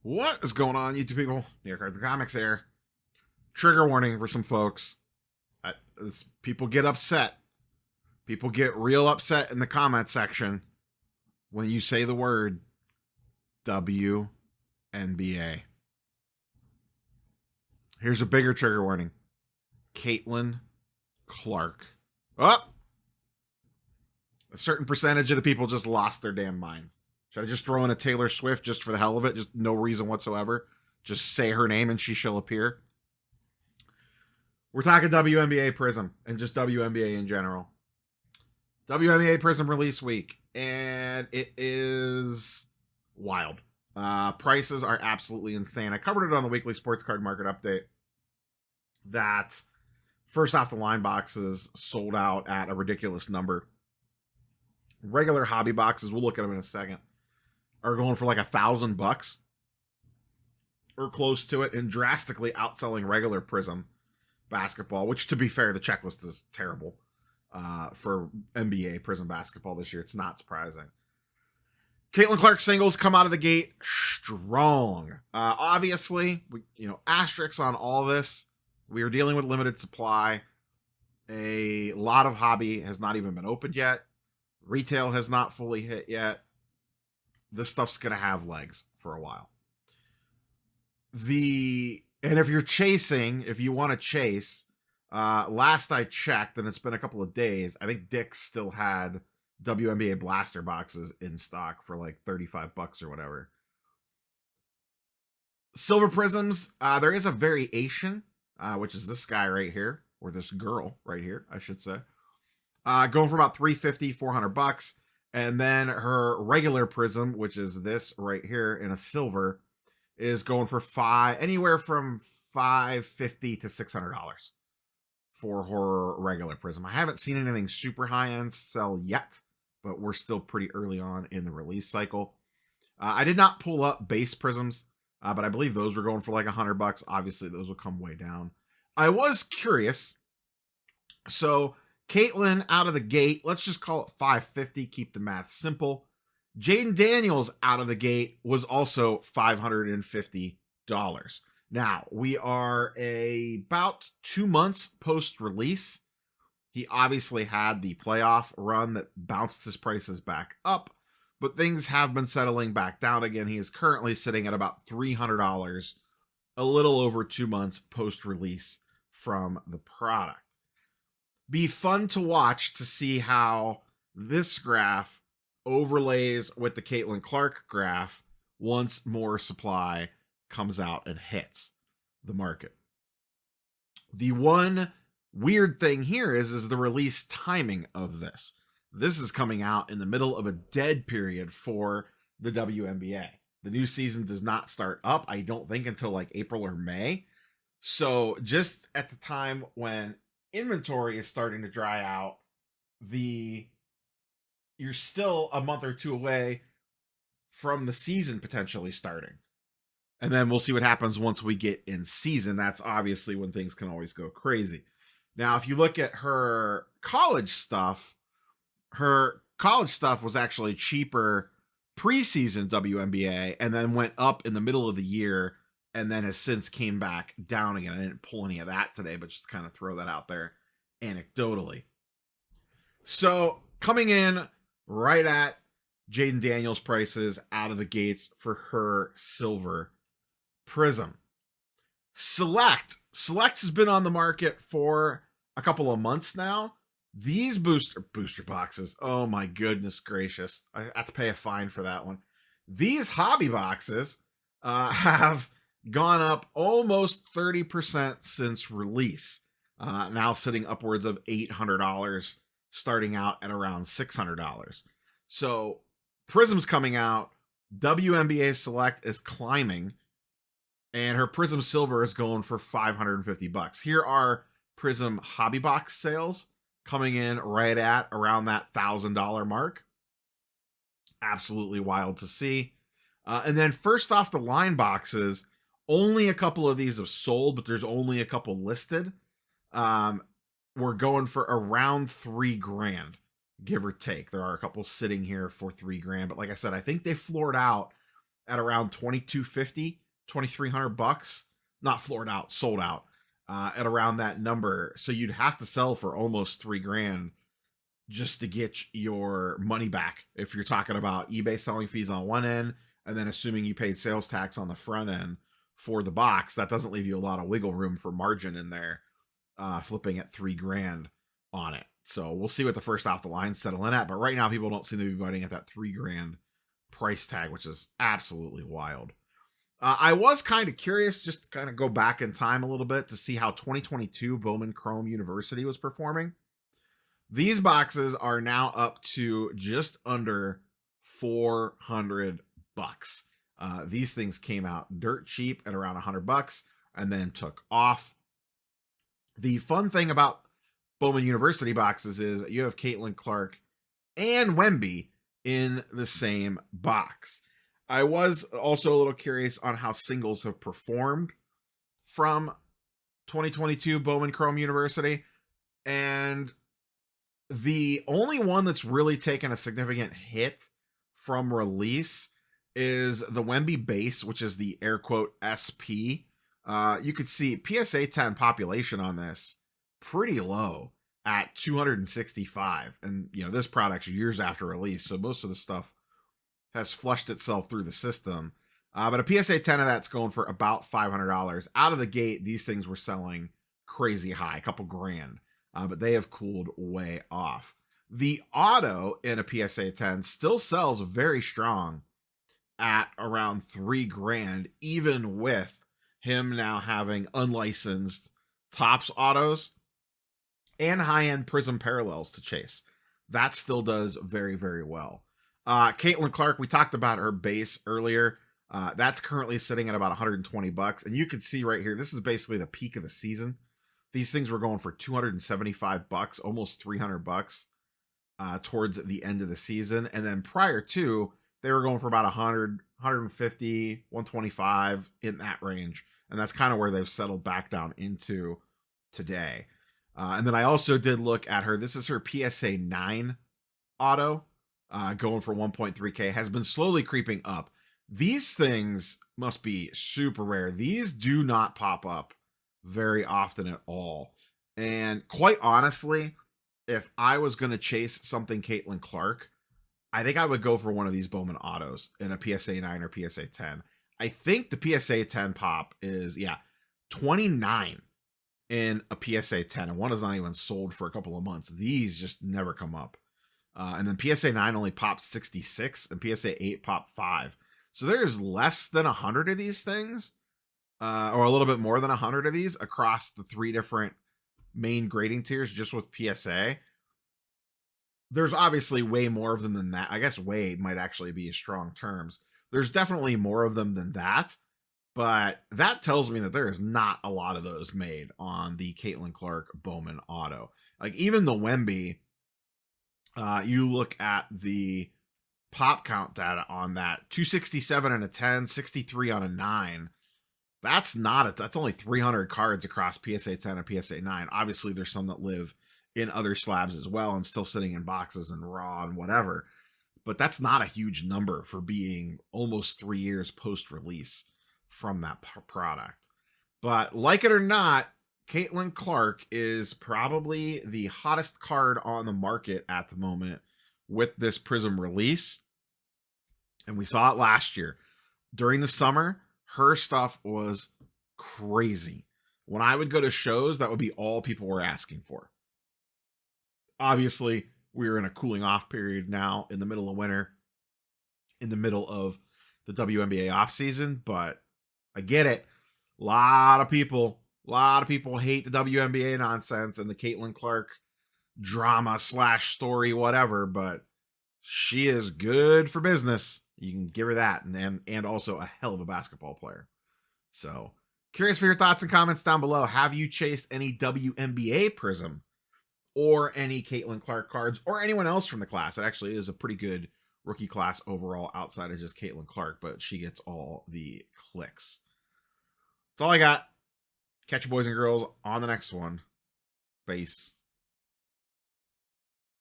What is going on, YouTube people? New York Cards and Comics here. Trigger warning for some folks. People get upset. People get real upset in the comment section when you say the word WNBA. Here's a bigger trigger warning. Caitlin Clark. Oh! A certain percentage of the people just lost their damn minds. Should I just throw in a Taylor Swift just for the hell of it? Just no reason whatsoever. Just say her name and she shall appear. We're talking WNBA Prism and just WNBA in general. WNBA Prism release week. And it is wild. Prices are absolutely insane. I covered it on the weekly sports card market update. That first off the line boxes sold out at a ridiculous number. Regular hobby boxes, we'll look at them in a second, are going for like $1,000 or close to it, and drastically outselling regular Prism basketball, which, to be fair, the checklist is terrible for NBA Prism basketball this year. It's not surprising. Caitlin Clark singles come out of the gate strong. Obviously, asterisks on all this. We are dealing with limited supply. A lot of hobby has not even been opened yet. Retail has not fully hit yet. This stuff's going to have legs for a while. And if you're chasing, if you want to chase, last I checked, and it's been a couple of days, I think Dick's still had WNBA blaster boxes in stock for like $35 or whatever. Silver Prisms, there is a variation, which is this guy right here, or this girl right here, I should say. Going for about $350, $400. And then her regular Prism, which is this right here in a silver, is going for anywhere from $550 to $600 for her regular Prism. I haven't seen anything super high end sell yet, but we're still pretty early on in the release cycle. I did not pull up base Prisms, but I believe those were going for like $100. Obviously, those will come way down. I was curious. So Caitlin out of the gate, let's just call it $550, keep the math simple. Jaden Daniels out of the gate was also $550. Now, we are about 2 months post-release. He obviously had the playoff run that bounced his prices back up, but things have been settling back down again. He is currently sitting at about $300, a little over 2 months post-release from the product. Be fun to watch to see how this graph overlays with the Caitlin Clark graph once more supply comes out and hits the market. The one weird thing here is the release timing of this. This is coming out in the middle of a dead period for the WNBA. The new season does not start up, I don't think, until like April or May. So just at the time when inventory is starting to dry out, you're still a month or two away from the season potentially starting. And then we'll see what happens once we get in season. That's obviously when things can always go crazy. Now, if you look at her college stuff was actually cheaper preseason WNBA and then went up in the middle of the year and then has since came back down again. I didn't pull any of that today, but just kind of throw that out there anecdotally. So coming in right at Jaden Daniels prices out of the gates for her silver Prism. Select has been on the market for a couple of months now. These booster boxes, oh my goodness gracious, I have to pay a fine for that one. These hobby boxes have gone up almost 30% since release. Now sitting upwards of $800, starting out at around $600. So Prism's coming out, WNBA Select is climbing, and her Prism Silver is going for $550. Here are Prism hobby box sales coming in right at around that $1,000 mark. Absolutely wild to see. And then first off the line boxes, only a couple of these have sold, but there's only a couple listed. We're going for around $3,000, give or take. There are a couple sitting here for $3,000, but like I said, I think they floored out at around 2250, 2300 bucks. Not floored out, sold out at around that number. So you'd have to sell for almost $3,000 just to get your money back. If you're talking about eBay selling fees on one end, and then assuming you paid sales tax on the front end for the box, that doesn't leave you a lot of wiggle room for margin in there, flipping at $3,000 on it. So we'll see what the first off the line settle in at. But right now, people don't seem to be biting at that $3,000 price tag, which is absolutely wild. I was kind of curious, just to kind of go back in time a little bit to see how 2022 Bowman Chrome University was performing. These boxes are now up to just under 400 bucks. These things came out dirt cheap at around 100 bucks and then took off. The fun thing about Bowman University boxes is you have Caitlin Clark and Wemby in the same box. I was also a little curious on how singles have performed from 2022 Bowman Chrome University. And the only one that's really taken a significant hit from release is the Wemby base, which is the air quote SP. You could see PSA 10 population on this pretty low at 265. And, you know, this product's years after release, so most of the stuff has flushed itself through the system. But a PSA 10 of that's going for about $500. Out of the gate, these things were selling crazy high, a couple grand. But they have cooled way off. The auto in a PSA 10 still sells very strong at around $3,000, even with him now having unlicensed Topps autos and high-end Prism parallels to chase. That still does very, very well. Caitlin Clark, we talked about her base earlier. That's currently sitting at about 120 bucks. And you can see right here, this is basically the peak of the season. These things were going for 275 bucks, almost 300 bucks towards the end of the season. And then prior to, they were going for about 100, 150, 125 in that range. And that's kind of where they've settled back down into today. And then I also did look at her. This is her PSA 9 auto, going for 1.3K, has been slowly creeping up. These things must be super rare. These do not pop up very often at all. And quite honestly, if I was going to chase something Caitlin Clark, I think I would go for one of these Bowman autos in a PSA 9 or PSA 10. I think the PSA 10 pop is, 29 in a PSA 10. And one is not even sold for a couple of months. These just never come up. And then PSA 9 only popped 66 and PSA 8 popped 5. So there's less than 100 of these things, or a little bit more than 100 of these across the 3 different main grading tiers just with PSA. There's obviously way more of them than that. I guess way might actually be a strong terms. There's definitely more of them than that, but that tells me that there is not a lot of those made on the Caitlin Clark Bowman auto. Like even the Wemby, you look at the pop count data on that, 267 on a 10, 63 on a 9. That's only 300 cards across PSA 10 and PSA 9. Obviously, there's some that live in other slabs as well and still sitting in boxes and raw and whatever. But that's not a huge number for being almost 3 years post-release from that product. But like it or not, Caitlin Clark is probably the hottest card on the market at the moment with this Prism release. And we saw it last year. During the summer, her stuff was crazy. When I would go to shows, that would be all people were asking for. Obviously, we're in a cooling off period now in the middle of winter, in the middle of the WNBA off season, but I get it. A lot of people hate the WNBA nonsense and the Caitlin Clark drama / story, whatever, but she is good for business. You can give her that, and also a hell of a basketball player. So, curious for your thoughts and comments down below. Have you chased any WNBA Prism or any Caitlin Clark cards or anyone else from the class? It actually is a pretty good rookie class overall outside of just Caitlin Clark, but she gets all the clicks. That's all I got. Catch you boys and girls on the next one. Peace.